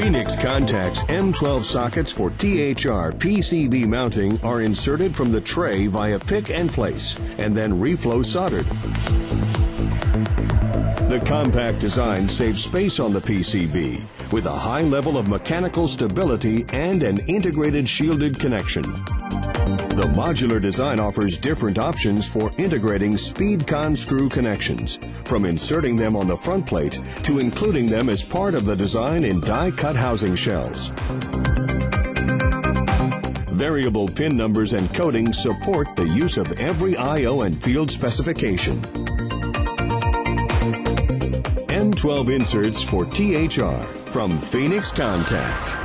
Phoenix Contact's M12 sockets for THR PCB mounting are inserted from the tray via pick and place, and then reflow soldered. The compact design saves space on the PCB with a high level of mechanical stability and an integrated shielded connection. The modular design offers different options for integrating speed-con screw connections, from inserting them on the front plate to including them as part of the design in die-cut housing shells. Variable pin numbers and coatings support the use of every I/O and field specification. M12 inserts for THR from Phoenix Contact.